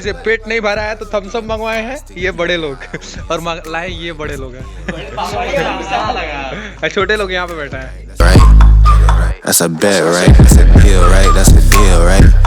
किसी से पेट नहीं भरा है तो थम्स अप मंगवाए हैं ये बड़े लोग और लाए ये बड़े लोग हैं। छोटे लोग यहाँ पे बैठा है। That's a bet, right? That's a deal, right? That's a deal, right?